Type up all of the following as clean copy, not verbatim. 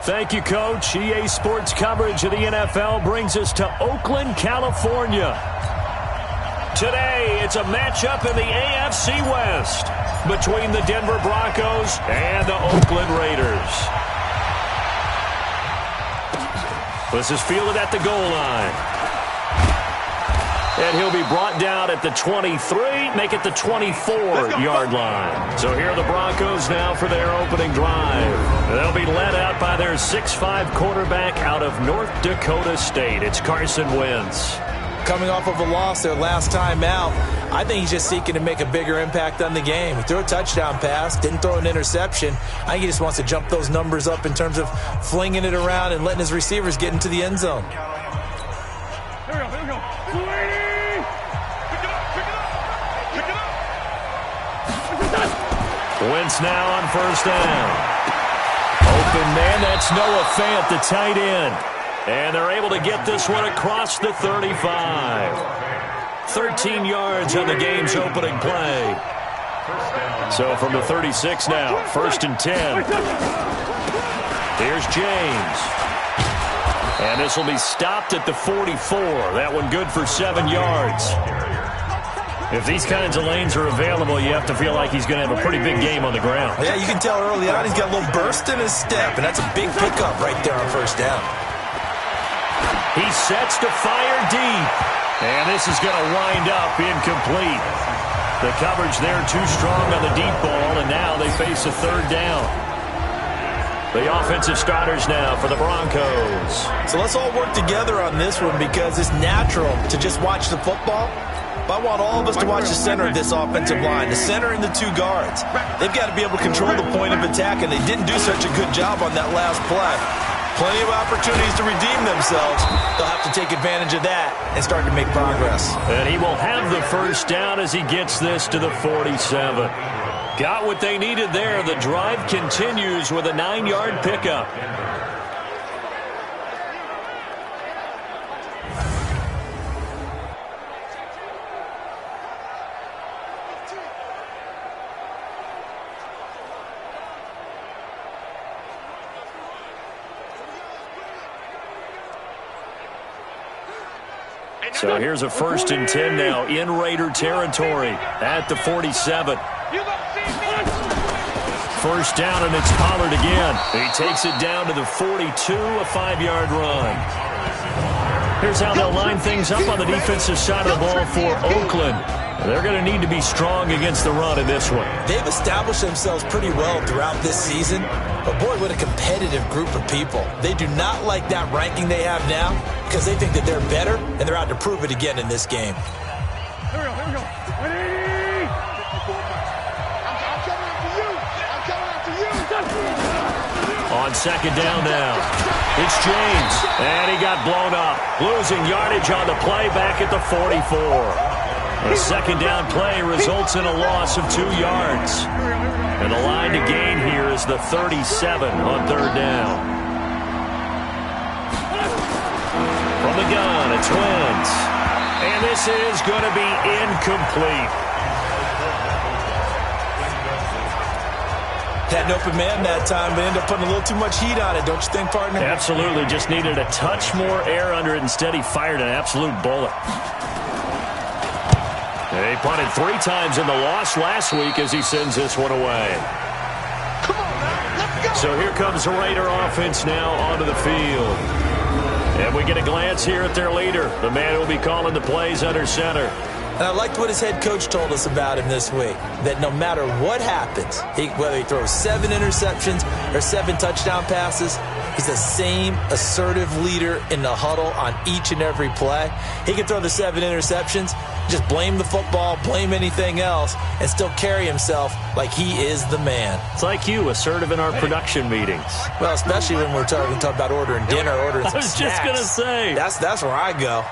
Thank you, Coach. EA Sports coverage of the NFL brings us to Oakland, California. Today, it's a matchup in the AFC West between the Denver Broncos and the Oakland Raiders. This is fielded at the goal line. And he'll be brought down at the 23, make it the 24-yard line. So here are the Broncos now for their opening drive. They'll be led out by their 6'5 quarterback out of North Dakota State. It's Carson Wentz. Coming off of a loss their last time out, I think he's just seeking to make a bigger impact on the game. He threw a touchdown pass, didn't throw an interception. I think he just wants to jump those numbers up in terms of flinging it around and letting his receivers get into the end zone. Here we go. Wentz now on first down. Open man, that's Noah Fant, the tight end. And they're able to get this one across the 35. 13 yards on the game's opening play. So from the 36 now, 1st and 10. Here's James. And this will be stopped at the 44. That one good for 7 yards. If these kinds of lanes are available, you have to feel like he's going to have a pretty big game on the ground. Yeah, you can tell early on he's got a little burst in his step, and that's a big pickup right there on first down. He sets to fire deep. And this is going to wind up incomplete. The coverage there too strong on the deep ball, and now they face a third down. The offensive starters now for the Broncos. So let's all work together on this one because it's natural to just watch the football. But I want all of us to watch the center of this offensive line, the center and the 2 guards. They've got to be able to control the point of attack, and they didn't do such a good job on that last play. Plenty of opportunities to redeem themselves. They'll have to take advantage of that and start to make progress. And he will have the first down as he gets this to the 47. Got what they needed there. The drive continues with a 9-yard pickup. So here's a 1st and 10 now in Raider territory at the 47. First down, and it's Pollard again. He takes it down to the 42, a 5-yard run. Here's how they'll line things up on the defensive side of the ball for Oakland. They're going to need to be strong against the run in this one. They've established themselves pretty well throughout this season. But, boy, what a competitive group of people. They do not like that ranking they have now because they think that they're better, and they're out to prove it again in this game. Here we go. Ready? I'm coming after you. On second down now, it's James. And he got blown up. Losing yardage on the play back at the 44. A second down play results in a loss of 2 yards. And the line to gain here is the 37 on third down. From the gun, it's Wentz. And this is going to be incomplete. Had an open man that time, but ended up putting a little too much heat on it, don't you think, partner? Absolutely. Just needed a touch more air under it. Instead, he fired an absolute bullet. They punted 3 times in the loss last week as he sends this one away. Come on, man. Let's go. So here comes the Raider offense now onto the field. And we get a glance here at their leader, the man who will be calling the plays under center. And I liked what his head coach told us about him this week, that no matter what happens, whether he throws 7 interceptions or 7 touchdown passes, he's the same assertive leader in the huddle on each and every play. He can throw the 7 interceptions, just blame the football, blame anything else, and still carry himself like he is the man. It's like you, assertive in our production meetings. Well, especially when we're talking about ordering dinner, ordering some snacks. I was just going to say. That's where I go.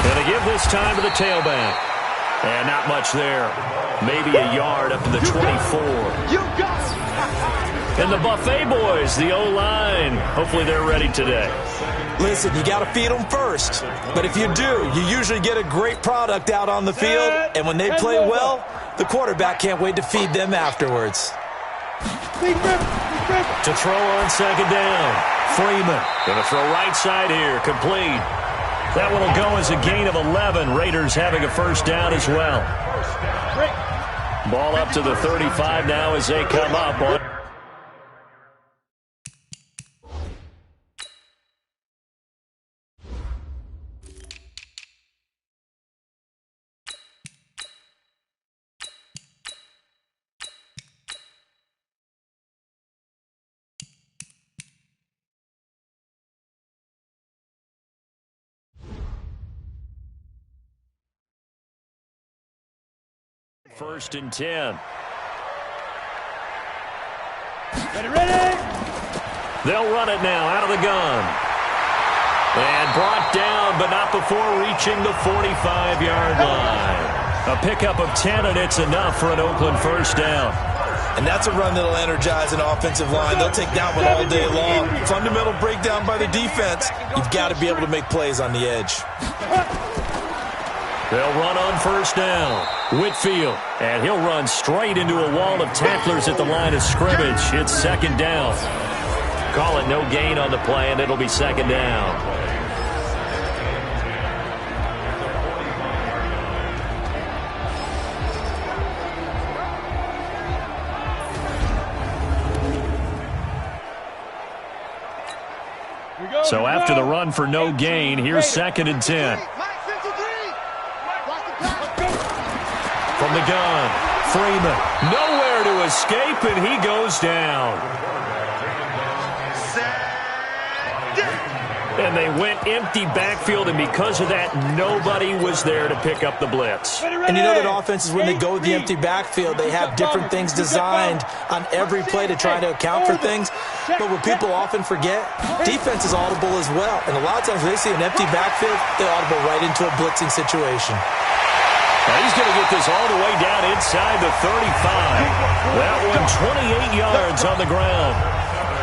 Going to give this time to the tailback. And not much there. Maybe a yard up to the 24. You got it. And the Buffet boys, the O-line, hopefully they're ready today. Listen, you got to feed them first. But if you do, you usually get a great product out on the field. And when they play well, the quarterback can't wait to feed them afterwards. To throw on second down. Freeman going to throw right side here, complete. That one will go as a gain of 11. Raiders having a first down as well. Ball up to the 35 now as they come up on. First and 10. Ready. They'll run it now out of the gun. And brought down, but not before reaching the 45-yard line. A pickup of 10, and it's enough for an Oakland first down. And that's a run that'll energize an offensive line. They'll take that one all day long. Fundamental breakdown by the defense. You've got to be able to make plays on the edge. They'll run on first down. Whitfield, and he'll run straight into a wall of tacklers at the line of scrimmage. It's second down. Call it no gain on the play, and it'll be second down. So after the run for no gain, here's second and 10. From the gun, Freeman, nowhere to escape, and he goes down. And they went empty backfield, and because of that, nobody was there to pick up the blitz. And you know that offenses, when they go with the empty backfield, they have different things designed on every play to try to account for things. But what people often forget, defense is audible as well. And a lot of times when they see an empty backfield, they audible right into a blitzing situation. Now he's going to get this all the way down inside the 35. That one 28 yards on the ground.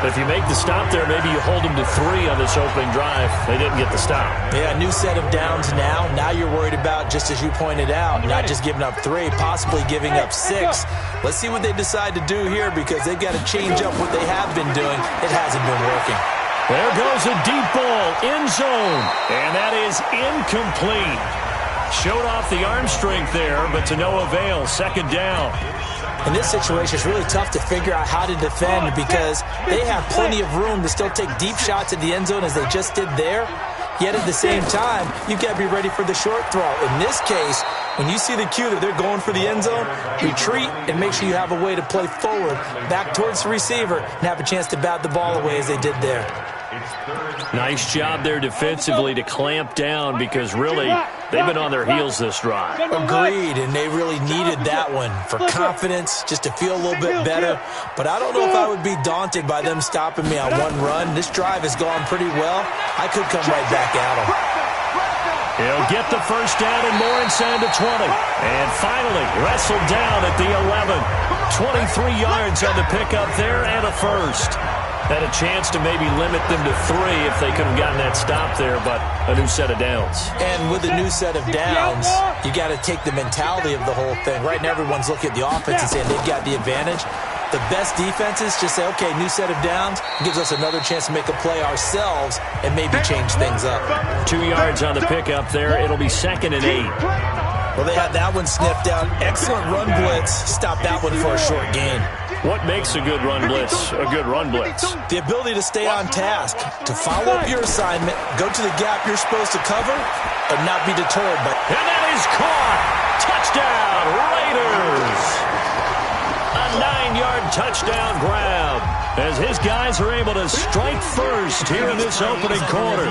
If you make the stop there, maybe you hold them to 3 on this opening drive. They didn't get the stop. Yeah, new set of downs now. Now you're worried about, just as you pointed out, not just giving up 3, possibly giving up 6. Let's see what they decide to do here, because they've got to change up what they have been doing. It hasn't been working. There goes a deep ball, end zone, and that is incomplete. Showed off the arm strength there, but to no avail. Second down. In this situation, it's really tough to figure out how to defend, because they have plenty of room to still take deep shots at the end zone as they just did there. Yet at the same time, you've got to be ready for the short throw. In this case, when you see the cue that they're going for the end zone, retreat and make sure you have a way to play forward, back towards the receiver, and have a chance to bat the ball away as they did there. Nice job there defensively to clamp down, because really they've been on their heels this drive. Agreed, and they really needed that one for confidence, just to feel a little bit better. But I don't know if I would be daunted by them stopping me on one run. This drive has gone pretty well. I could come right back at them. He'll get the first down and more inside the 20. And finally wrestled down at the 11. 23 yards on the pickup there and a first. Had a chance to maybe limit them to 3 if they could have gotten that stop there, but a new set of downs. And with a new set of downs, you got to take the mentality of the whole thing. Right now, everyone's looking at the offense and saying they've got the advantage. The best defenses just say, okay, new set of downs, gives us another chance to make a play ourselves and maybe change things up. 2 yards on the pickup there. It'll be second and 8. Well, they had that one sniffed out. Excellent run blitz. Stop that one for a short gain. What makes a good run blitz a good run blitz? The ability to stay on task, to follow up your assignment, go to the gap you're supposed to cover, and not be deterred. And that is caught. Touchdown, Raiders. A 9-yard touchdown grab as his guys are able to strike first here in this opening quarter.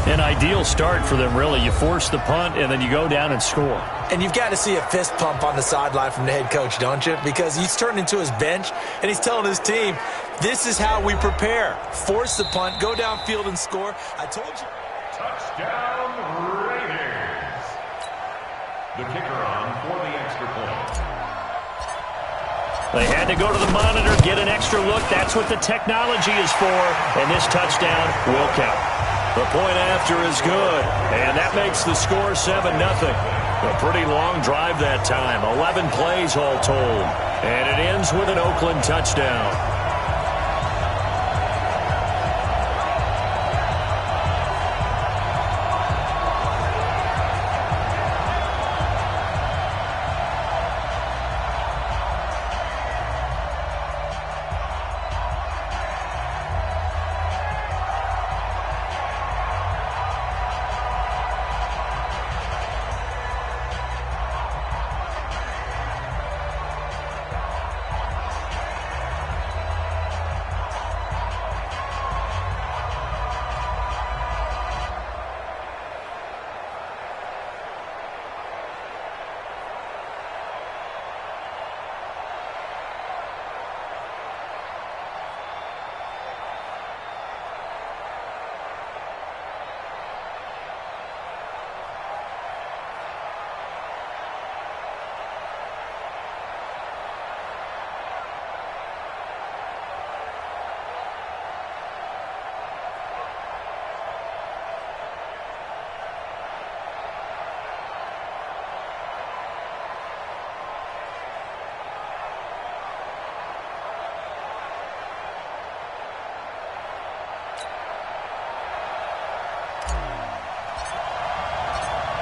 An ideal start for them, really. You force the punt, and then you go down and score. And you've got to see a fist pump on the sideline from the head coach, don't you? Because he's turning to his bench, and he's telling his team, this is how we prepare. Force the punt, go downfield and score. I told you. Touchdown, Raiders. The kicker on for the extra point. They had to go to the monitor, get an extra look. That's what the technology is for, and this touchdown will count. The point after is good, and that makes the score 7-0. A pretty long drive that time, 11 plays all told, and it ends with an Oakland touchdown.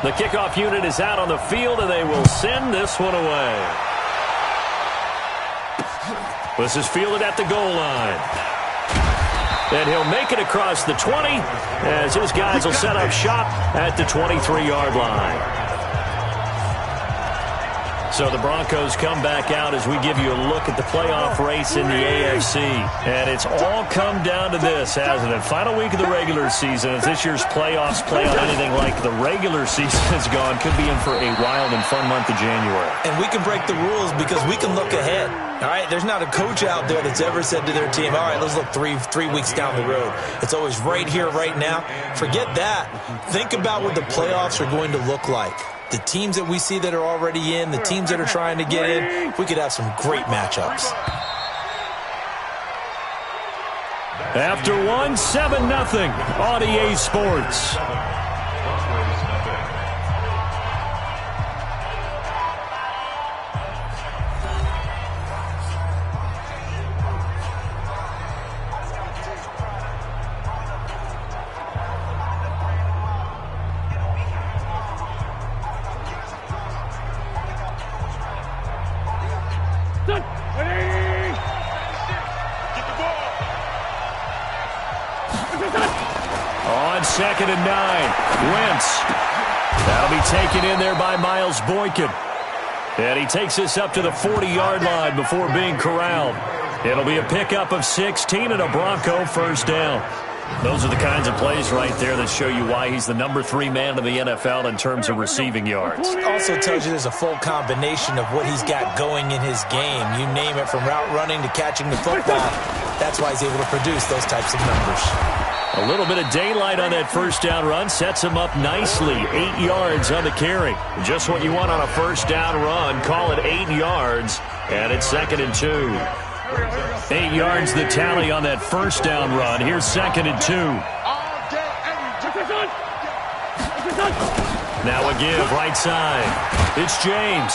The kickoff unit is out on the field, and they will send this one away. This is fielded at the goal line. And he'll make it across the 20 as his guys will set up shop at the 23-yard line. So the Broncos come back out as we give you a look at the playoff race in the AFC. And it's all come down to this, hasn't it? Final week of the regular season. As this year's playoffs play out anything like the regular season has gone, could be in for a wild and fun month of January. And we can break the rules because we can look ahead. All right, there's not a coach out there that's ever said to their team, all right, let's look three weeks down the road. It's always right here, right now. Forget that. Think about what the playoffs are going to look like. The teams that we see that are already in, the teams that are trying to get in, we could have some great matchups. After 7-0 on EA Sports. On 2nd and 9, Wentz. That'll be taken in there by Miles Boykin. And he takes this up to the 40-yard line before being corralled. It'll be a pickup of 16 and a Bronco first down. Those are the kinds of plays right there that show you why he's the number 3 man in the NFL in terms of receiving yards. It also tells you there's a full combination of what he's got going in his game. You name it, from route running to catching the football. That's why he's able to produce those types of numbers. A little bit of daylight on that first down run sets him up nicely. 8 yards on the carry. Just what you want on a first down run. Call it 8 yards, and it's 2nd and 2. 8 yards the tally on that first down run. Here's 2nd and 2. Now a give right side. It's James.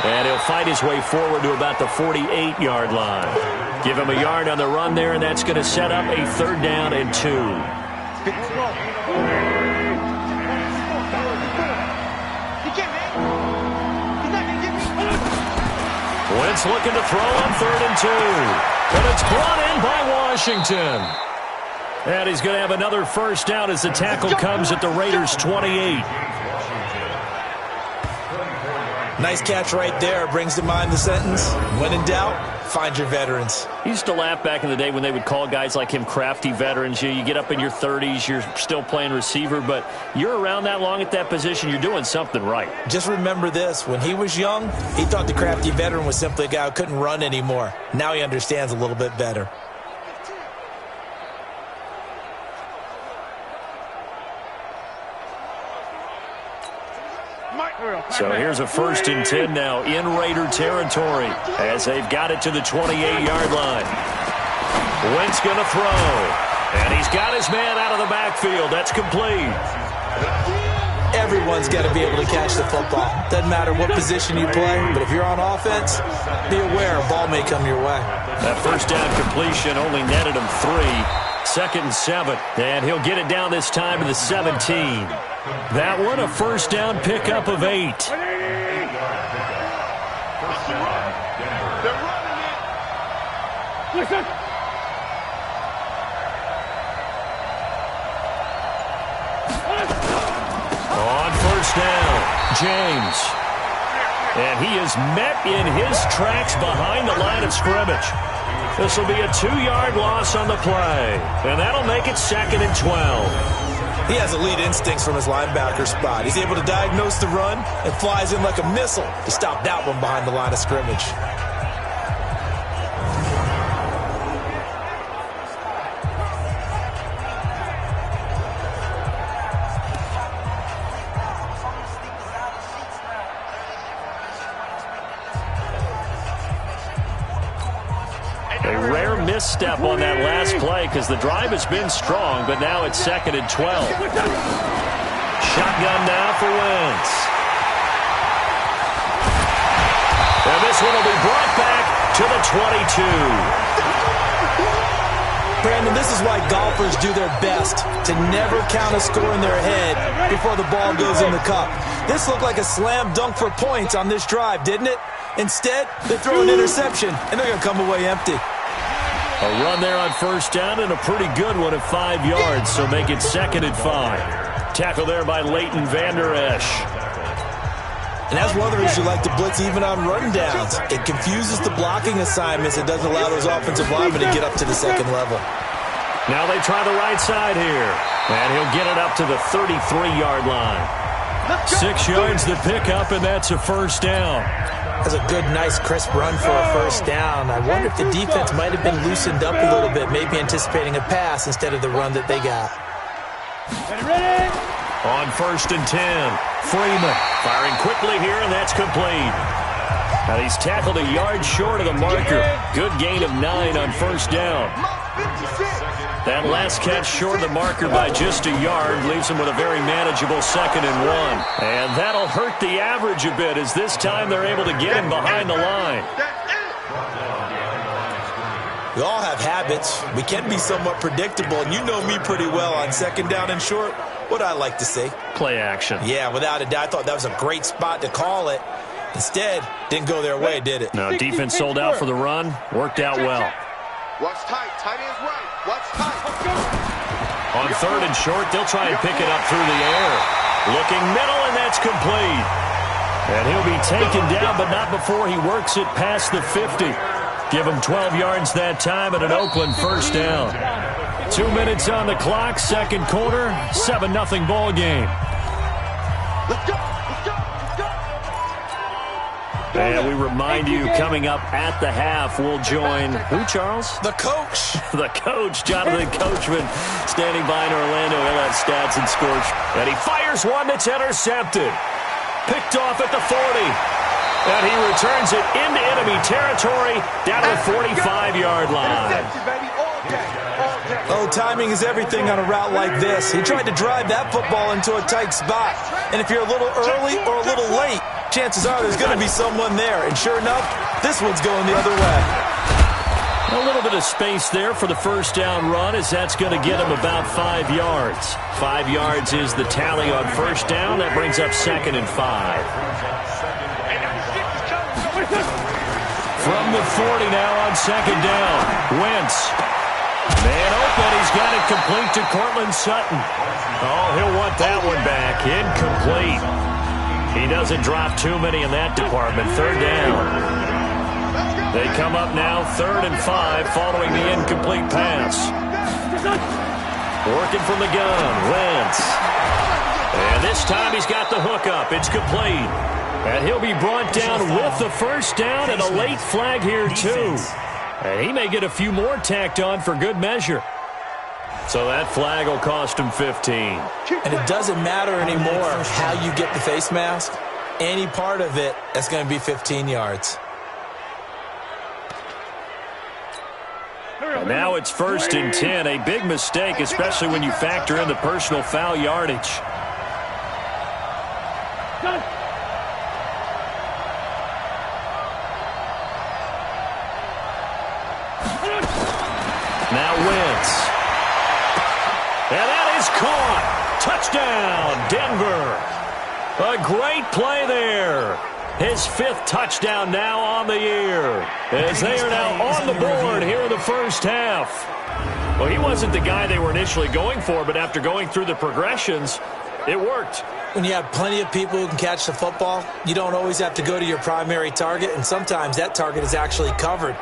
And he'll fight his way forward to about the 48-yard line. Give him a yard on the run there, and that's going to set up a 3rd down and 2. Wentz looking to throw on 3rd and 2. But it's brought in by Washington. And he's going to have another first down as the tackle comes at the Raiders' 28. Nice catch right there. Brings to mind the sentence, when in doubt, find your veterans. He used to laugh back in the day when they would call guys like him crafty veterans. You get up in your 30s, you're still playing receiver, but you're around that long at that position, you're doing something right. Just remember this. When he was young, he thought the crafty veteran was simply a guy who couldn't run anymore. Now he understands a little bit better. So here's a 1st and 10 now in Raider territory as they've got it to the 28-yard line. Wentz going to throw. And he's got his man out of the backfield. That's complete. Everyone's got to be able to catch the football. Doesn't matter what position you play, but if you're on offense, be aware a ball may come your way. That 1st down completion only netted him 3. 2nd and 7. And he'll get it down this time to the 17. That one a 1st down pickup of 8. On 1st down, James. And he is met in his tracks behind the line of scrimmage. This will be a 2-yard loss on the play. And that'll make it 2nd and 12. He has elite instincts from his linebacker spot. He's able to diagnose the run and flies in like a missile to stop that one behind the line of scrimmage. A rare misstep on that last play because the drive has been strong, but now it's 2nd and 12. Shotgun now for Wentz. And this one will be brought back to the 22. Brandon, this is why golfers do their best to never count a score in their head before the ball goes in the cup. This looked like a slam dunk for points on this drive, didn't it? Instead, they throw an interception, and they're going to come away empty. A run there on 1st down and a pretty good one at 5 yards, so make it 2nd and 5. Tackle there by Leighton Vander Esch. And that's one of the reasons you like to blitz even on run downs. It confuses the blocking assignments. It doesn't allow those offensive linemen to get up to the 2nd level. Now they try the right side here. And he'll get it up to the 33-yard line. 6 yards the pickup, and that's a 1st down. That's a good, nice, crisp run for a 1st down. I wonder if the defense might have been loosened up a little bit, maybe anticipating a pass instead of the run that they got. Ready? On 1st and 10, Freeman firing quickly here, and that's complete. And he's tackled a yard short of the marker. Good gain of 9 on 1st down. That last catch short of the marker by just a yard leaves him with a very manageable 2nd and 1. And that'll hurt the average a bit as this time they're able to get him behind the line. We all have habits. We can be somewhat predictable, and you know me pretty well on 2nd down and short. What I like to see. Play action. Yeah, without a doubt. I thought that was a great spot to call it. Instead, didn't go their way, did it? No, defense sold out for the run. Worked out well. Watch tight. Tight ends right. Watch tight. On 3rd and short, they'll try and pick it up through the air. Looking middle, and that's complete. And he'll be taken down, but not before he works it past the 50. Give him 12 yards that time at an Oakland 1st down. 2 minutes on the clock, 2nd quarter, 7-0 ball game. Let's go. Let's go. Let's go. And we remind you, coming up at the half, we'll join who, Charles? The coach. The coach, Jonathan Coachman, standing by in Orlando. He'll have stats and scores. And he fires one that's intercepted. Picked off at the 40. And he returns it into enemy territory down to the 45-yard line. Oh, timing is everything on a route like this. He tried to drive that football into a tight spot. And if you're a little early or a little late, chances are there's going to be someone there. And sure enough, this one's going the other way. A little bit of space there for the 1st down run, as that's going to get him about 5 yards. 5 yards is the tally on 1st down. That brings up 2nd and 5. From the 40 now on 2nd down. Wentz. Man open. He's got it complete to Cortland Sutton. Oh, he'll want that one back. Incomplete. He doesn't drop too many in that department. 3rd down. They come up now 3rd and 5 following the incomplete pass. Working from the gun. Wentz. And this time he's got the hook up. It's complete. And he'll be brought down with the 1st down and a late flag here too. And he may get a few more tacked on for good measure. So that flag will cost him 15. And it doesn't matter anymore how you get the face mask. Any part of it, that's going to be 15 yards. And now it's 1st and 10. A big mistake, especially when you factor in the personal foul yardage. Now Wentz. And that is caught. Touchdown, Denver. A great play there. His 5th touchdown now on the year, as they are now on the board here in the first half. Well, he wasn't the guy they were initially going for, but after going through the progressions, it worked. When you have plenty of people who can catch the football, you don't always have to go to your primary target, and sometimes that target is actually covered.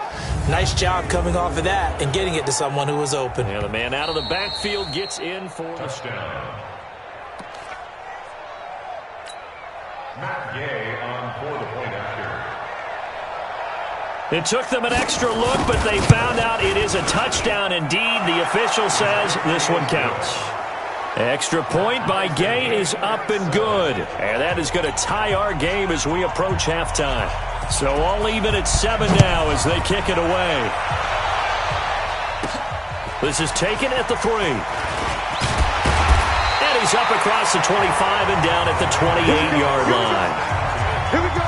Nice job coming off of that and getting it to someone who was open. And the man out of the backfield gets in for the touchdown. Matt Gay on for the point after. It took them an extra look, but they found out it is a touchdown indeed. The official says this one counts. Extra point by Gay is up and good. And that is going to tie our game as we approach halftime. So all even at 7 now as they kick it away. This is taken at the 3. And he's up across the 25 and down at the 28-yard line. Here we go.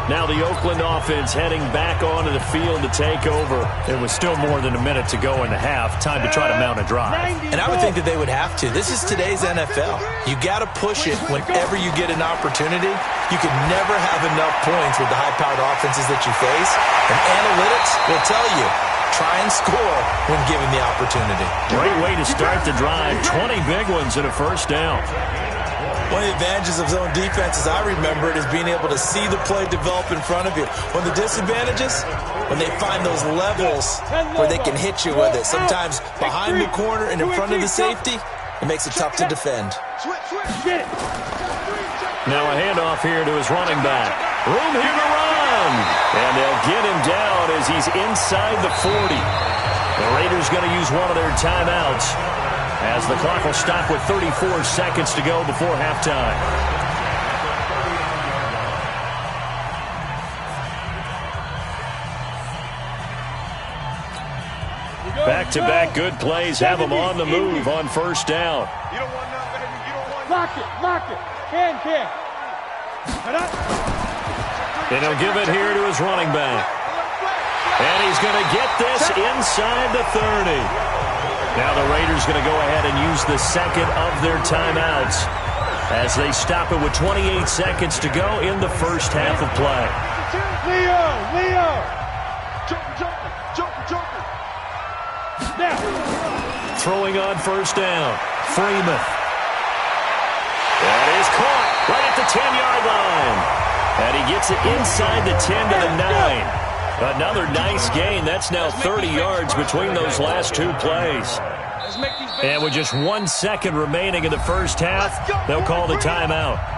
Now the Oakland offense heading back onto the field to take over. It was still more than a minute to go in the half. Time to try to mount a drive. And I would think that they would have to. This is today's NFL. You got to push it whenever you get an opportunity. You can never have enough points with the high-powered offenses that you face. And analytics will tell you, try and score when given the opportunity. Great way to start the drive. 20 big ones and a first down. One of the advantages of zone defense, as I remember it, is being able to see the play develop in front of you. One of the disadvantages, when they find those levels where they can hit you with it. Sometimes behind the corner and in front of the safety, it makes it tough to defend. Now a handoff here to his running back. Room here to run. And they'll get him down as he's inside the 40. The Raiders going to use one of their timeouts, as the clock will stop with 34 seconds to go before halftime. Back-to-back good plays have them on the move on first down. You don't want nothing. You don't want Lock it. Can. And he'll give it here to his running back. And he's going to get this inside the 30. Now the Raiders going to go ahead and use the second of their timeouts as they stop it with 28 seconds to go in the first half of play. Leo. Joker. Now. Throwing on first down. Freeman. That is caught right at the 10-yard line. And he gets it inside the 10 to the 9. Another nice gain. That's now 30 yards between those last two plays. And with just 1 second remaining in the first half, they'll call the timeout.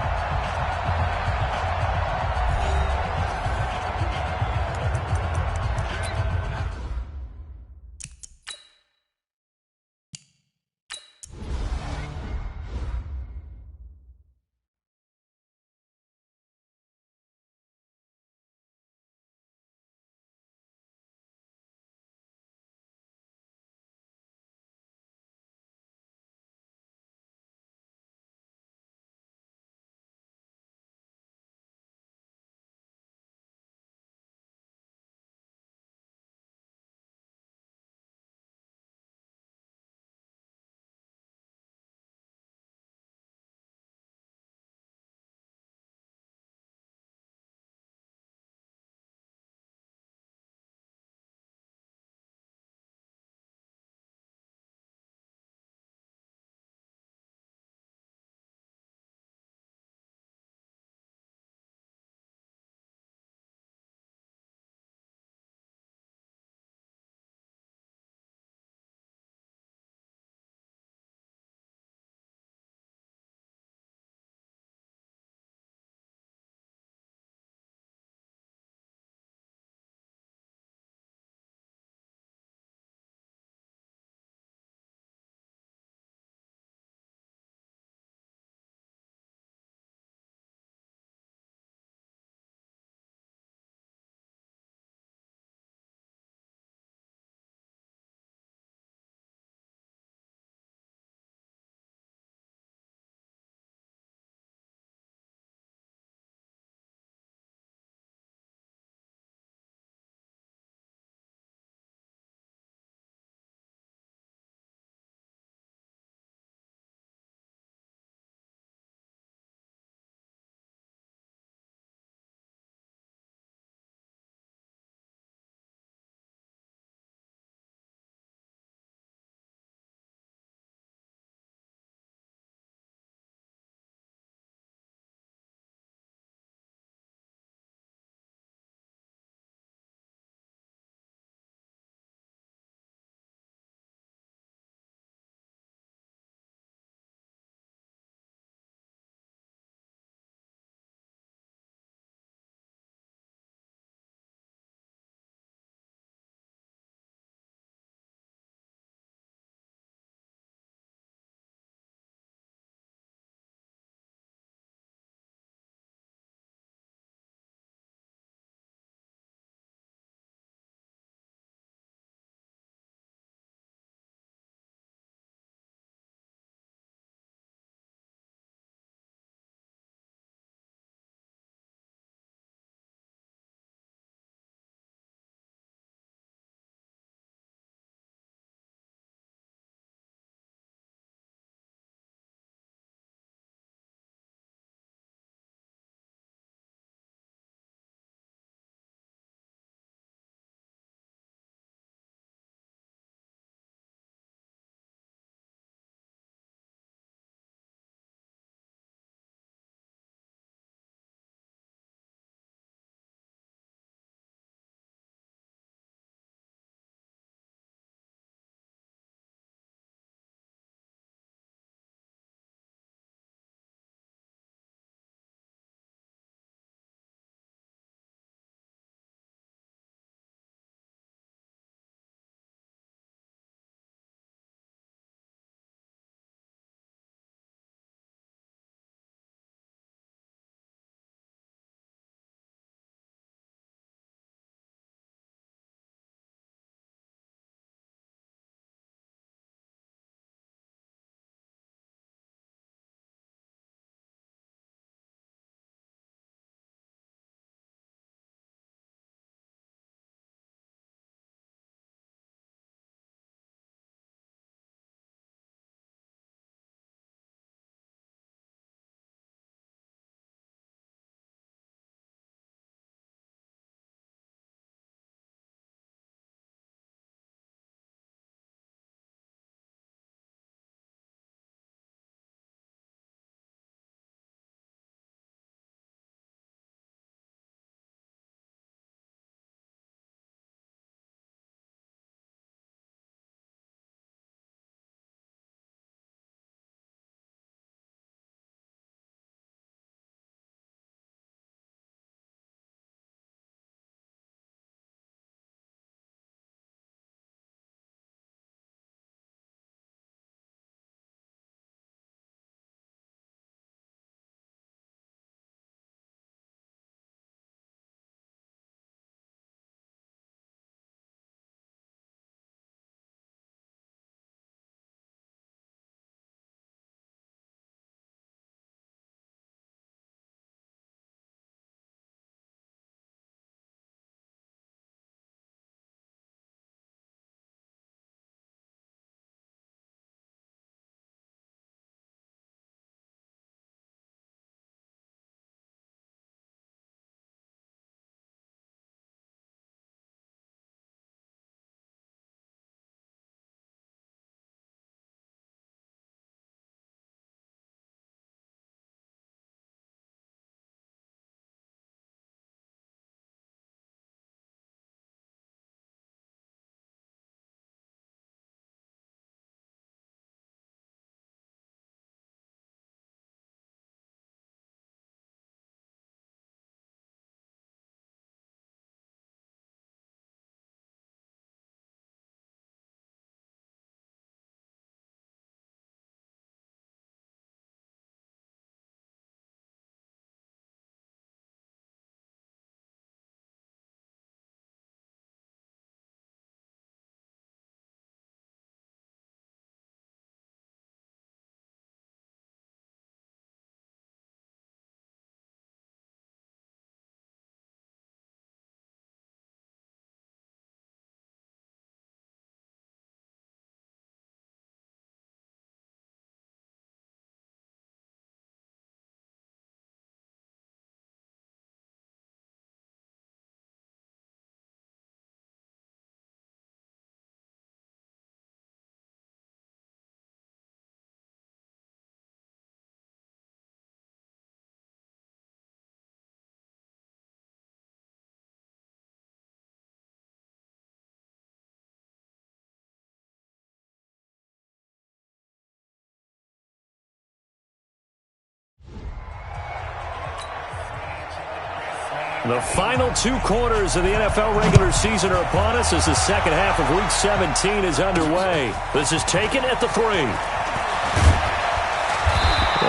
The final 2 quarters of the NFL regular season are upon us as the second half of Week 17 is underway. This is taken at the 3.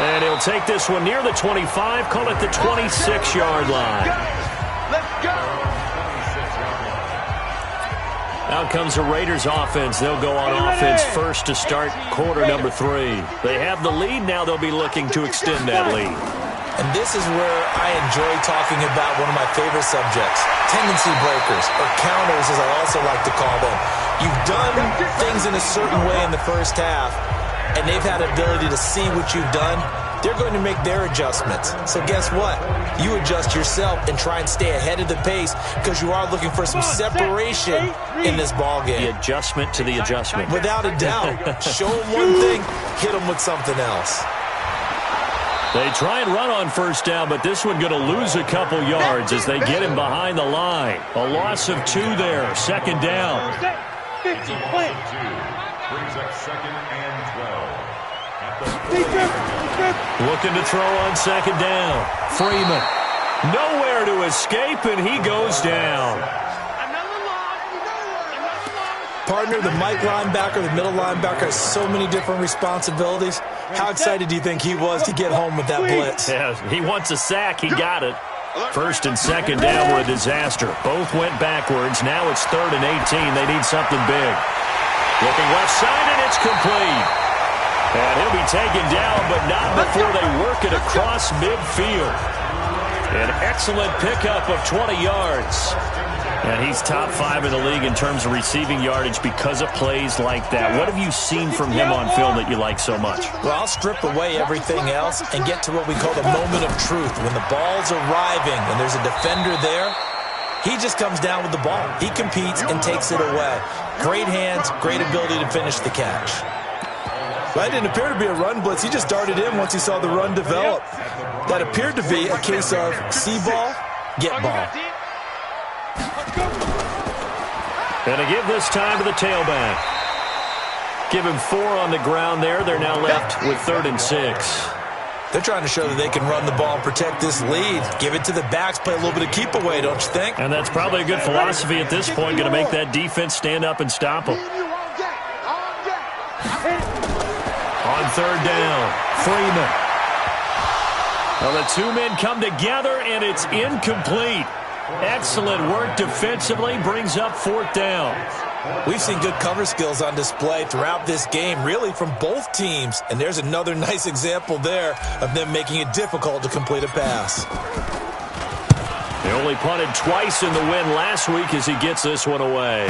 And he'll take this one near the 25, call it the 26-yard line. Let's go. Out comes the Raiders offense. They'll go on offense first to start quarter number 3. They have the lead. Now they'll be looking to extend that lead. And this is where I enjoy talking about one of my favorite subjects, tendency breakers, or counters as I also like to call them. You've done things in a certain way in the first half, and they've had the ability to see what you've done. They're going to make their adjustments. So guess what? You adjust yourself and try and stay ahead of the pace because you are looking for some separation in this ball game. The adjustment to the adjustment. Without a doubt. Show them one thing, hit them with something else. They try and run on first down, but this one going to lose a couple yards as they get him behind the line. A loss of 2 there, second down. 50, play. Brings up 2nd and 12. Looking to throw on second down. Freeman. Nowhere to escape, and he goes down. Partner, the Mike linebacker, the middle linebacker has so many different responsibilities. How excited do you think he was to get home with that blitz? Yeah, he wants a sack. He got it. First and second down were a disaster. Both went backwards. Now it's 3rd and 18. They need something big. Looking left side, and it's complete. And he'll be taken down, but not before they work it across midfield. An excellent pickup of 20 yards. And he's top 5 in the league in terms of receiving yardage because of plays like that. What have you seen from him on film that you like so much? Well, I'll strip away everything else and get to what we call the moment of truth. When the ball's arriving and there's a defender there, he just comes down with the ball. He competes and takes it away. Great hands, great ability to finish the catch. That didn't appear to be a run blitz. He just darted in once he saw the run develop. That appeared to be a case of see ball, get ball. And to give this time to the tailback. Give him 4 on the ground there. They're now left with 3rd and 6. They're trying to show that they can run the ball and protect this lead. Give it to the backs, play a little bit of keep away, don't you think? And that's probably a good philosophy at this point, going to make that defense stand up and stop them. On 3rd down, Freeman. Well, the 2 men come together, and it's incomplete. Excellent work defensively, brings up 4th down. We've seen good cover skills on display throughout this game, really from both teams. And there's another nice example there of them making it difficult to complete a pass. They only punted twice in the win last week as he gets this one away.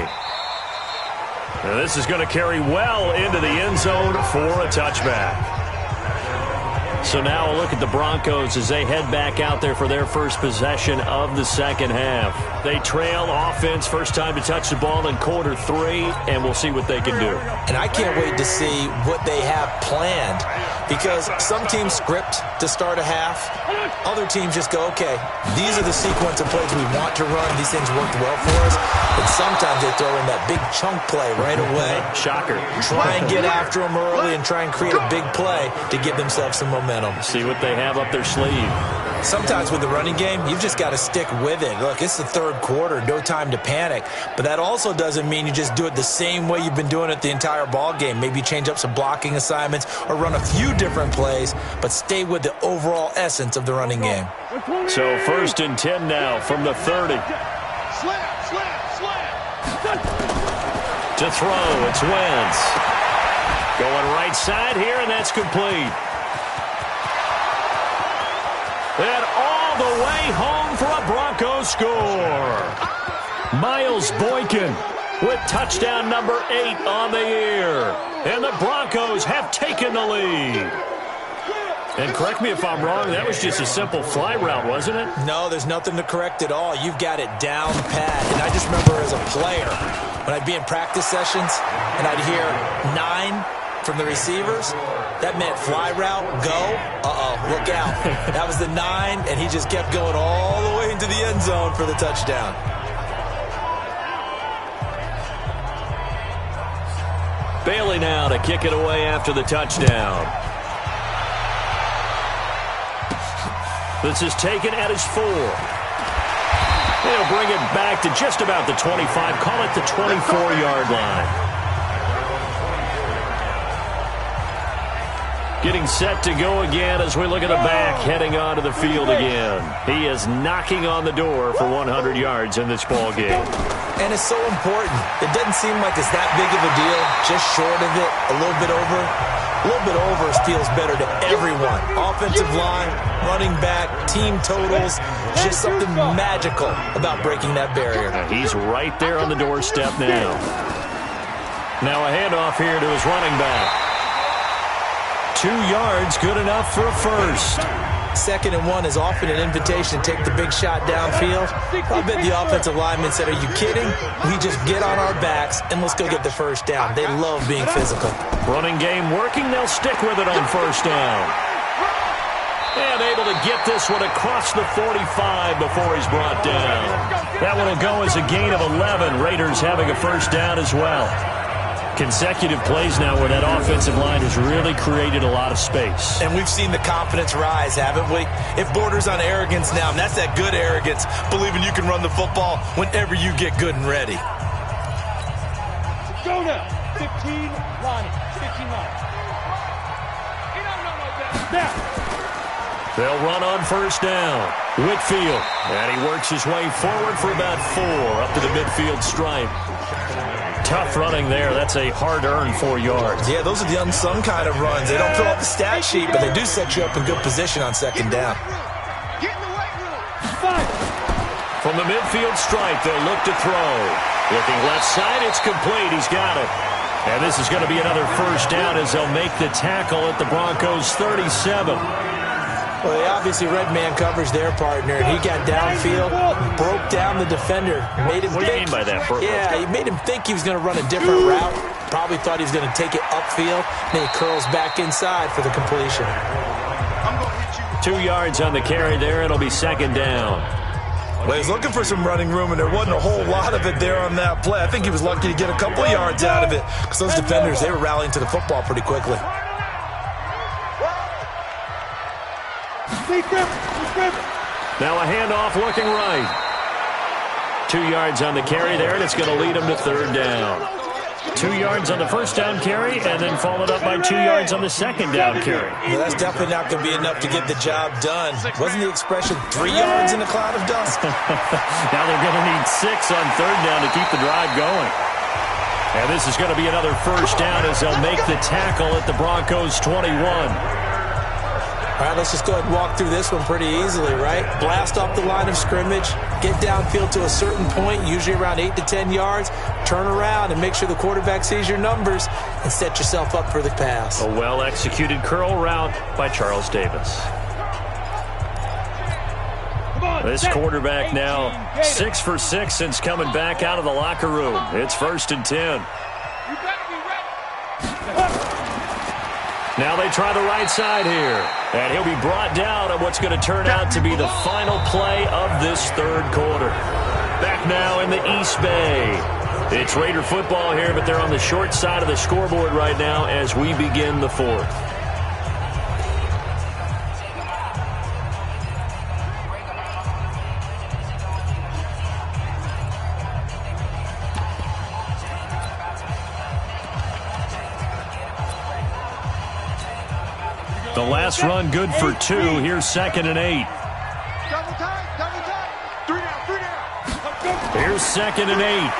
Now this is going to carry well into the end zone for a touchback. So now a look at the Broncos as they head back out there for their first possession of the second half. They trail offense, first time to touch the ball in quarter 3, and we'll see what they can do. And I can't wait to see what they have planned, because some teams script to start a half. Other teams just go, okay, these are the sequence of plays we want to run. These things worked well for us. And sometimes they throw in that big chunk play right away. Shocker. Try and get after them early and try and create a big play to give themselves some momentum. See what they have up their sleeve. Sometimes with the running game, you've just got to stick with it. Look, it's the 3rd quarter, no time to panic. But that also doesn't mean you just do it the same way you've been doing it the entire ball game. Maybe change up some blocking assignments or run a few different plays, but stay with the overall essence of the running game. So 1st and 10 now from the 30. To throw, it's Wentz. Going right side here, and that's complete. And all the way home for a Broncos score. Miles Boykin with touchdown number 8 on the year. And the Broncos have taken the lead. And correct me if I'm wrong, that was just a simple fly route, wasn't it? No, there's nothing to correct at all. You've got it down pat. And I just remember as a player, when I'd be in practice sessions and I'd hear 9 from the receivers, that meant fly route, go, look out. That was the 9, and he just kept going all the way into the end zone for the touchdown. Bailey now to kick it away after the touchdown. This is taken at his 4. They'll bring it back to just about the 25. Call it the 24-yard line. Getting set to go again as we look at the back heading onto the field again. He is knocking on the door for 100 yards in this ball game. And it's so important. It doesn't seem like it's that big of a deal. Just short of it, a little bit over. A little bit over feels better to everyone. Offensive line, running back, team totals. Just something magical about breaking that barrier. He's right there on the doorstep now. Now a handoff here to his running back. 2 yards, good enough for a first. 2nd and 1 is often an invitation to take the big shot downfield. I bet the offensive lineman said, are you kidding? We just get on our backs and let's go get the first down. They love being physical. Running game working. They'll stick with it on first down. And able to get this one across the 45 before he's brought down. That one will go as a gain of 11. Raiders having a first down as well. Consecutive plays now where that offensive line has really created a lot of space. And we've seen the confidence rise, haven't we? It borders on arrogance now, and that's that good arrogance, believing you can run the football whenever you get good and ready. Go now. 15 line. 15 line. Now. They'll run on first down. Whitfield. And he works his way forward for about 4 up to the midfield stripe. Tough running there. That's a hard-earned 4 yards. Yeah, those are the unsung kind of runs. They don't fill out the stat sheet, but they do set you up in good position on 2nd down. From the midfield stripe, they'll look to throw. Looking left side, it's complete. He's got it. And this is going to be another first down as they'll make the tackle at the Broncos' 37. Well, they obviously read man coverage their partner. He got downfield, broke down the defender, made him What do you mean by that? Yeah, he made him think he was going to run a different route. Probably thought he was going to take it upfield. Then he curls back inside for the completion. 2 yards on the carry there. It'll be 2nd down. Well, he's looking for some running room, and there wasn't a whole lot of it there on that play. I think he was lucky to get a couple of yards out of it because those defenders, they were rallying to the football pretty quickly. Now a handoff looking right. 2 yards on the carry there, and it's going to lead him to 3rd down. 2 yards on the first down carry, and then followed up by 2 yards on the 2nd down carry. Well, that's definitely not going to be enough to get the job done. Wasn't the expression 3 yards in a cloud of dust? Now they're going to need 6 on 3rd down to keep the drive going. And this is going to be another first down as they'll make the tackle at the Broncos' 21. All right, let's just go ahead and walk through this one pretty easily, right? Blast off the line of scrimmage, get downfield to a certain point, usually around 8 to 10 yards, turn around and make sure the quarterback sees your numbers and set yourself up for the pass. A well-executed curl route by Charles Davis. This quarterback now 6 for 6 since coming back out of the locker room. It's 1st and 10. Now they try the right side here. And he'll be brought down on what's going to turn out to be the final play of this 3rd quarter. Back now in the East Bay. It's Raider football here, but they're on the short side of the scoreboard right now as we begin the 4th. The last run good for 2. Here's 2nd and 8. Double time. 3 down. Here's 2nd and 8.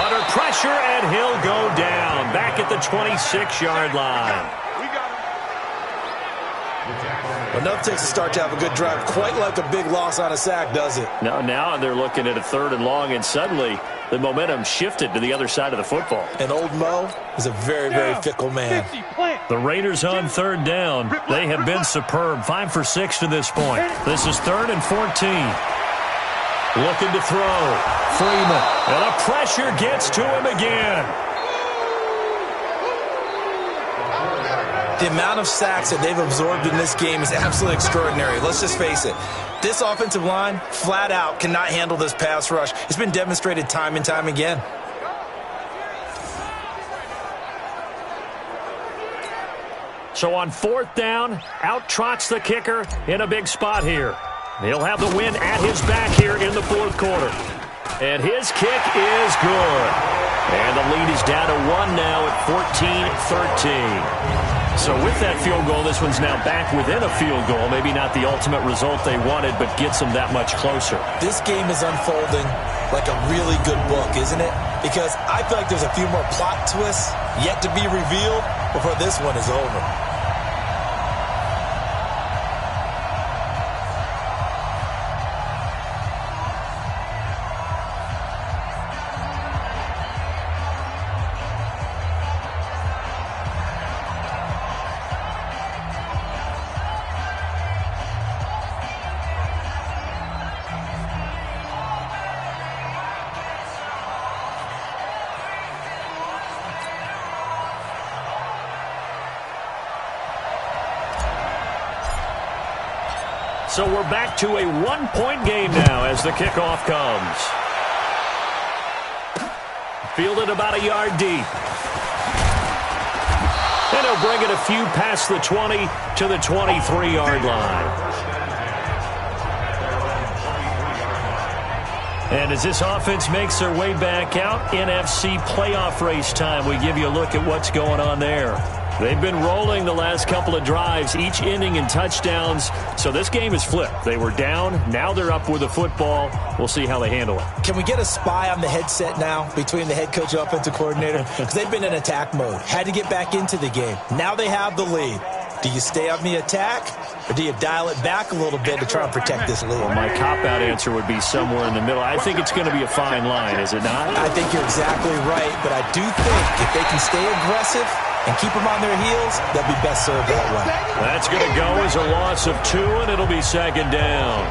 Under pressure, and he'll go down. Back at the 26-yard line. Enough takes a start to have a good drive. Quite like a big loss on a sack, does it? Now they're looking at a 3rd and long, and suddenly the momentum shifted to the other side of the football. And old Mo is a very, very fickle man. The Raiders on 3rd down. They have been superb. 5 for 6 to this point. This is 3rd and 14. Looking to throw. Freeman. And a pressure gets to him again. The amount of sacks that they've absorbed in this game is absolutely extraordinary. Let's just face it. This offensive line, flat out, cannot handle this pass rush. It's been demonstrated time and time again. So on 4th down, out trots the kicker in a big spot here. He'll have the win at his back here in the fourth quarter. And his kick is good. And the lead is down to 1 now at 14-13. So with that field goal, this one's now back within a field goal. Maybe not the ultimate result they wanted, but gets them that much closer. This game is unfolding like a really good book, isn't it? Because I feel like there's a few more plot twists yet to be revealed before this one is over. So we're back to a one-point game now as the kickoff comes. Fielded about a yard deep. And he'll bring it a few past the 20 to the 23-yard line. And as this offense makes their way back out, NFC playoff race time, we give you a look at what's going on there. They've been rolling the last couple of drives, each ending in touchdowns. So this game is flipped. They were down. Now they're up with the football. We'll see how they handle it. Can we get a spy on the headset now between the head coach and offensive coordinator? Because they've been in attack mode. Had to get back into the game. Now they have the lead. Do you stay on the attack, or do you dial it back a little bit to try and protect this lead? Well, my cop-out answer would be somewhere in the middle. I think it's going to be a fine line, is it not? I think you're exactly right, but I do think if they can stay aggressive and keep them on their heels, they'll be best served that way. That's going to go as a loss of 2, and it'll be second down.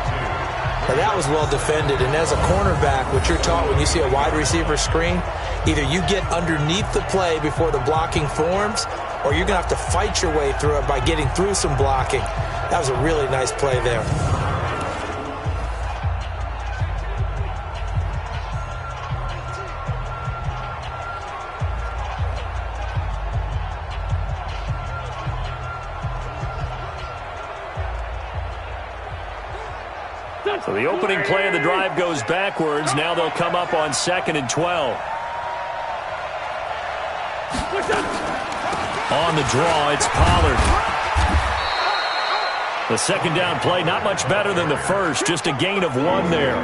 Now that was well defended, and as a cornerback, what you're taught when you see a wide receiver screen, either you get underneath the play before the blocking forms, or you're going to have to fight your way through it by getting through some blocking. That was a really nice play there. So the opening play of the drive goes backwards. Now they'll come up on 2nd and 12. On the draw, it's Pollard. The second down play, not much better than the first, just a gain of 1 there.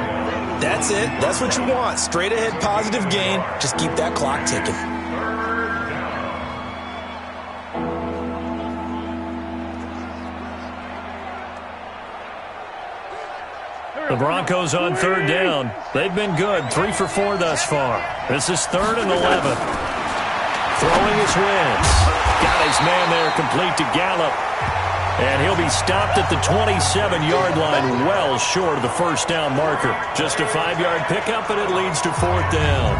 That's it. That's what you want. Straight ahead, positive gain. Just keep that clock ticking. The Broncos on 3rd down. They've been good, 3 for 4 thus far. This is 3rd and 11. Throwing his Wentz. Got his man there, complete to Gallup. And he'll be stopped at the 27-yard line, well short of the first down marker. Just a 5-yard pickup, and it leads to 4th down.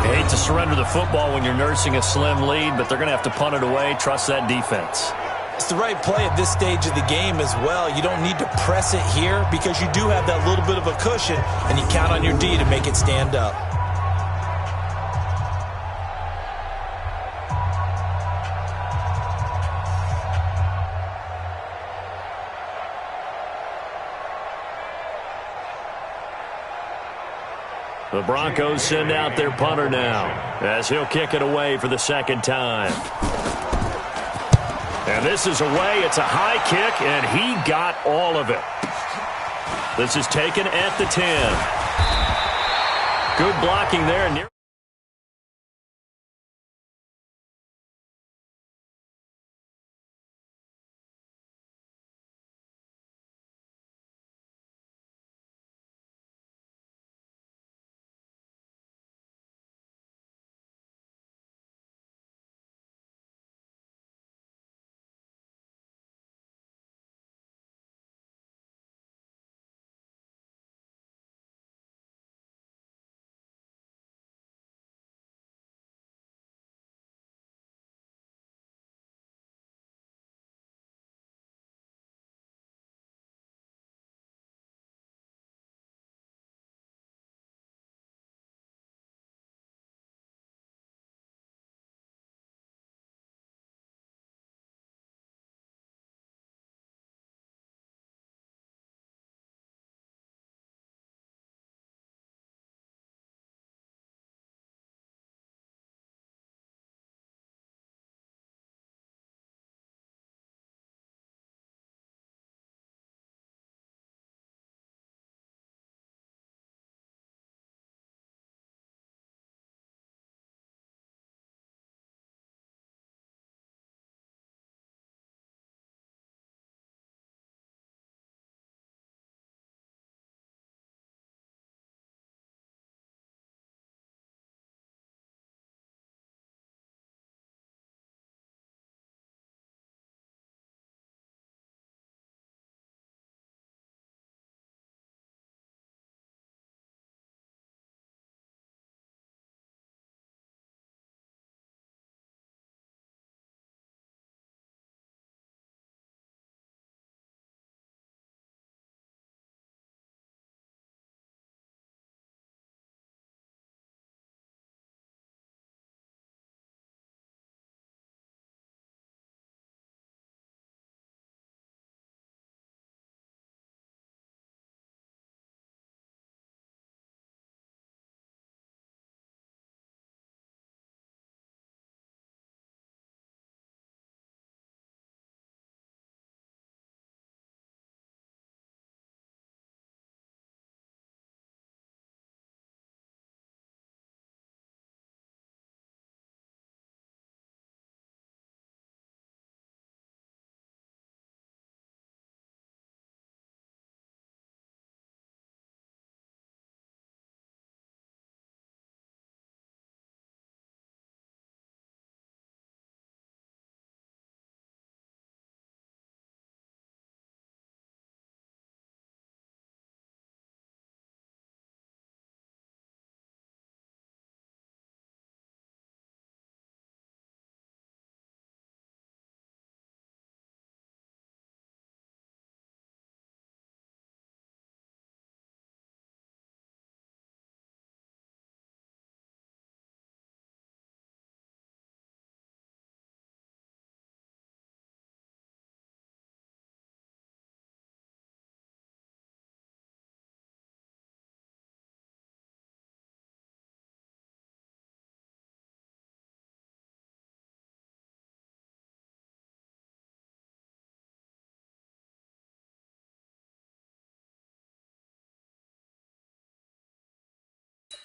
You hate to surrender the football when you're nursing a slim lead, but they're going to have to punt it away. Trust that defense. It's the right play at this stage of the game as well. You don't need to press it here because you do have that little bit of a cushion, and you count on your D to make it stand up. The Broncos send out their punter now as he'll kick it away for the second time. And this is away. It's a high kick, and he got all of it. This is taken at the 10. Good blocking there.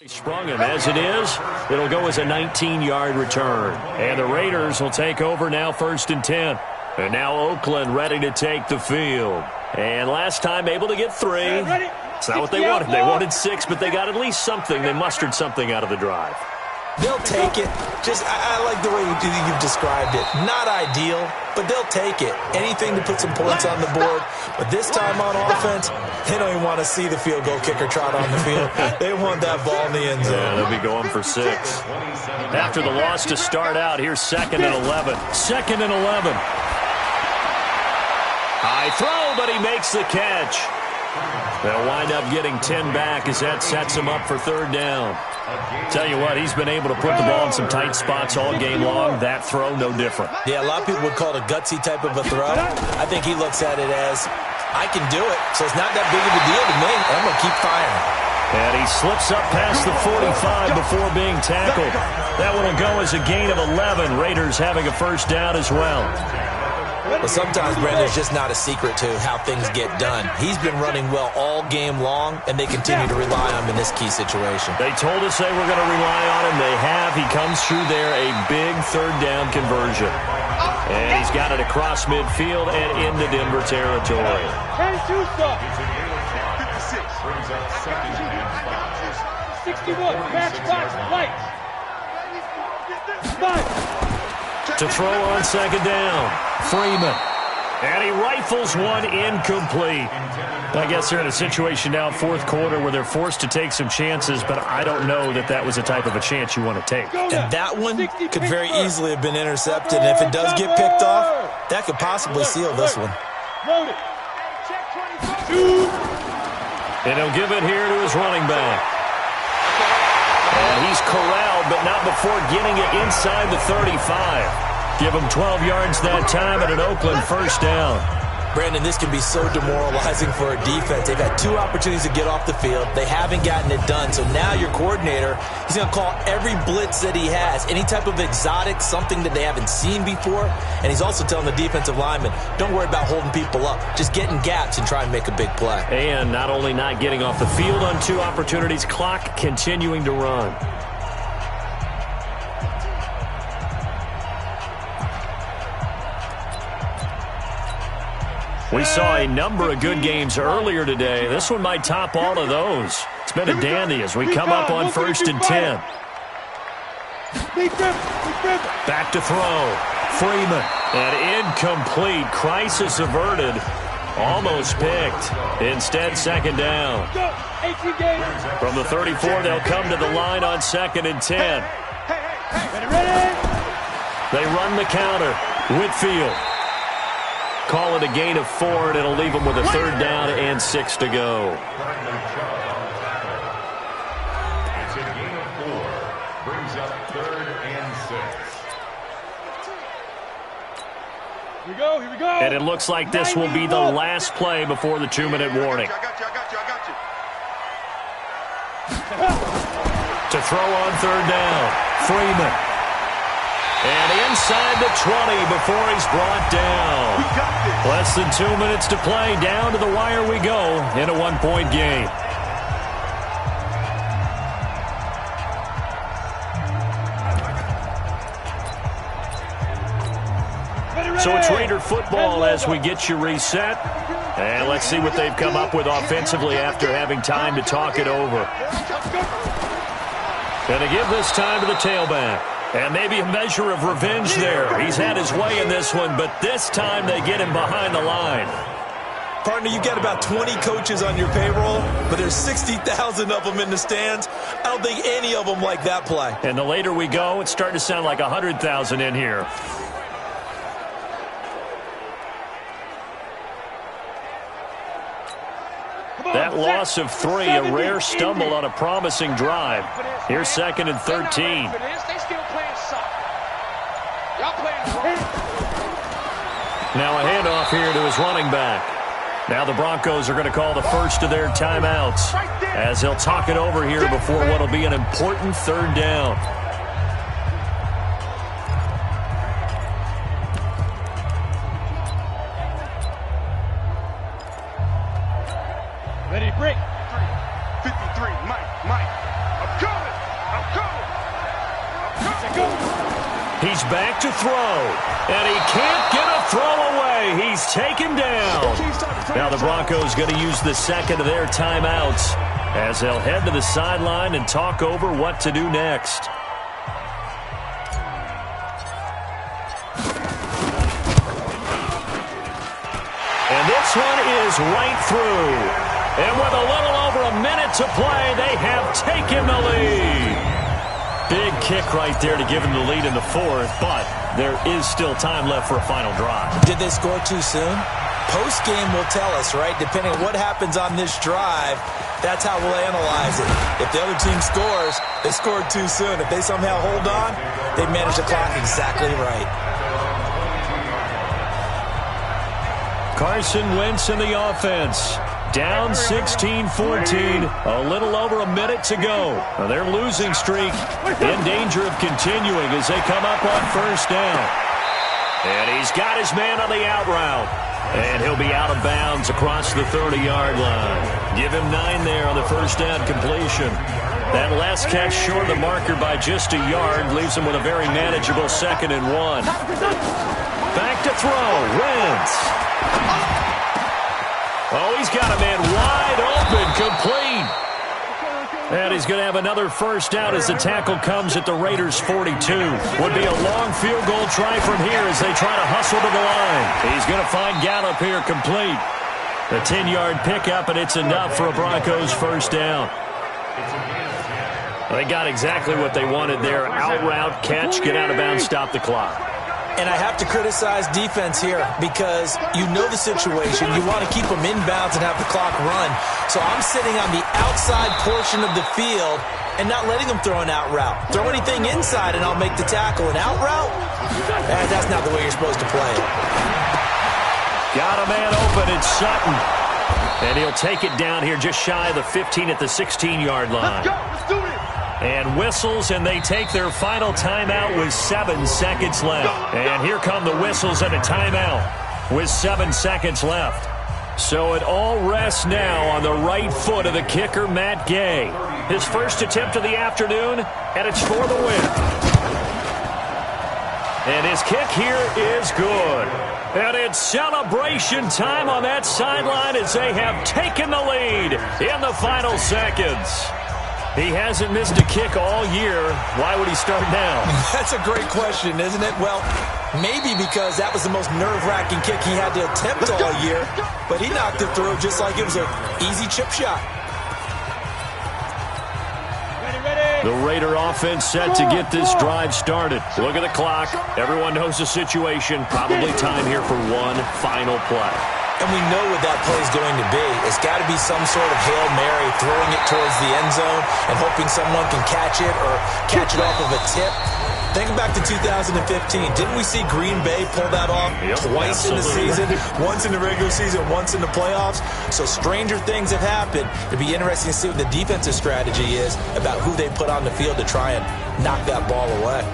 Sprung him. As it is, it'll go as a 19-yard return. And the Raiders will take over now, 1st and 10. And now Oakland ready to take the field. And last time able to get 3. It's not what they wanted. They wanted 6, but they got at least something. They mustered something out of the drive. They'll take it. I like the way you've described it. Not ideal, but they'll take it. Anything to put some points on the board. But this time on offense, they don't even want to see the field goal kicker trot on the field. They want that ball in the end zone. Yeah, they'll be going for 6. After the loss to start out, here's 2nd and 11. 2nd and 11. High throw, but he makes the catch. They'll wind up getting 10 back as that sets him up for 3rd down. Tell you what, he's been able to put the ball in some tight spots all game long. That throw, no different. Yeah, a lot of people would call it a gutsy type of a throw. I think he looks at it as, I can do it, so it's not that big of a deal to me. I'm going to keep firing. And he slips up past the 45 before being tackled. That one will go as a gain of 11. Raiders having a 1st down as well. Well, sometimes, Brandon, it's just not a secret to how things get done. He's been running well all game long, and they continue to rely on him in this key situation. They told us they were going to rely on him. They have. He comes through there, a big 3rd down conversion. And he's got it across midfield and into Denver territory. 61, match box, lights. 5. To throw on 2nd down, Freeman. And he rifles one incomplete. I guess they're in a situation now, 4th quarter, where they're forced to take some chances, but I don't know that that was the type of a chance you want to take. And that one could very easily have been intercepted, and if it does get picked off, that could possibly seal this one. And he'll give it here to his running back. And he's corralled, but not before getting it inside the 35. Give him 12 yards that time and an Oakland 1st down. Brandon, this can be so demoralizing for a defense. They've had 2 opportunities to get off the field. They haven't gotten it done. So now your coordinator, he's going to call every blitz that he has, any type of exotic, something that they haven't seen before. And he's also telling the defensive lineman, don't worry about holding people up. Just get in gaps and try and make a big play. And not only not getting off the field on 2 opportunities, clock continuing to run. We saw a number of good games earlier today. This one might top all of those. It's been a dandy as we come up on 1st and 10. Back to throw. Freeman. And incomplete. Crisis averted. Almost picked. Instead, 2nd down. From the 34, they'll come to the line on 2nd and 10. They run the counter. Whitfield. Call it a gain of 4, and it'll leave them with a 3rd down and 6 to go. It's a gain of 4. Brings up 3rd and 6. Here we go. And it looks like this will be the last play before the 2-minute warning. I got you. To throw on 3rd down, Freeman. And inside the 20 before he's brought down. Less than 2 minutes to play. Down to the wire we go in a 1-point game. So it's Raider football as we get you reset. And let's see what they've come up with offensively after having time to talk it over. Going to give this time to the tailback. And maybe a measure of revenge there. He's had his way in this one, but this time they get him behind the line. Partner, you've got about 20 coaches on your payroll, but there's 60,000 of them in the stands. I don't think any of them like that play. And the later we go, it's starting to sound like 100,000 in here. That loss of 3, a rare stumble on a promising drive. Here's 2nd and 13. Now a handoff here to his running back. Now the Broncos are going to call the first of their timeouts as they'll talk it over here before what will be an important 3rd down. Ready, break. 53, Mike, I'm coming. He's back to throw, and he can't get a throw away. He's taken down. Now the Broncos going to use the second of their timeouts as they'll head to the sideline and talk over what to do next. And this one is right through. And with a little over a minute to play, they have taken the lead. Big kick right there to give them the lead in the fourth, but there is still time left for a final drive. Did they score too soon? Post-game will tell us, right? Depending on what happens on this drive, that's how we'll analyze it. If the other team scores, they scored too soon. If they somehow hold on, they manage the clock exactly right. Carson Wentz in the offense. Down 16-14, a little over a minute to go. Now their losing streak in danger of continuing as they come up on first down. And he's got his man on the out route. And he'll be out of bounds across the 30-yard line. Give him 9 there on the first down completion. That last catch short of the marker by just a yard leaves him with a very manageable 2nd and 1. Back to throw. Wentz. Oh, he's got a man wide open, complete. And he's going to have another first down as the tackle comes at the Raiders' 42. Would be a long field goal try from here as they try to hustle to the line. He's going to find Gallup here complete. A 10-yard pickup, and it's enough for a Broncos first down. They got exactly what they wanted there. Out route, catch, get out of bounds, stop the clock. And I have to criticize defense here because you know the situation. You want to keep them inbounds and have the clock run. So I'm sitting on the outside portion of the field and not letting them throw an out route. Throw anything inside and I'll make the tackle. An out route? That's not the way you're supposed to play it. Got a man open. It's Sutton. And he'll take it down here just shy of the 15 at the 16-yard line. Let's go. Let's do it. And whistles, and they take their final timeout with 7 seconds left. And here come the whistles and a timeout with 7 seconds left. So it all rests now on the right foot of the kicker, Matt Gay. His first attempt of the afternoon, and it's for the win. And his kick here is good. And it's celebration time on that sideline as they have taken the lead in the final seconds. He hasn't missed a kick all year. Why would he start now? That's a great question, isn't it? Well, maybe because that was the most nerve-wracking kick he had to attempt all year. But he knocked it through just like it was an easy chip shot. The Raider offense set to get this drive started. Look at the clock. Everyone knows the situation. Probably time here for one final play. And we know what that play is going to be. It's got to be some sort of Hail Mary, throwing it towards the end zone and hoping someone can catch it or catch it off of a tip. Think back to 2015. Didn't we see Green Bay pull that off twice in the season? Once in the regular season, once in the playoffs. So stranger things have happened. It'd be interesting to see what the defensive strategy is about who they put on the field to try and knock that ball away.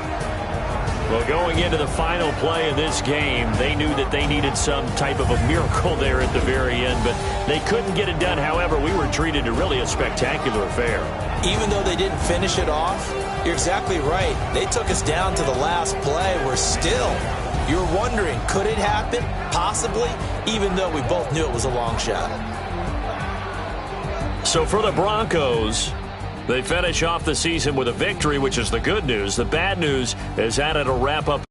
Well, going into the final play of this game, they knew that they needed some type of a miracle there at the very end, but they couldn't get it done. However, we were treated to really a spectacular affair. Even though they didn't finish it off, you're exactly right. They took us down to the last play. We're still, you're wondering, could it happen? Possibly, even though we both knew it was a long shot. So for the Broncos, they finish off the season with a victory, which is the good news. The bad news is that it'll wrap up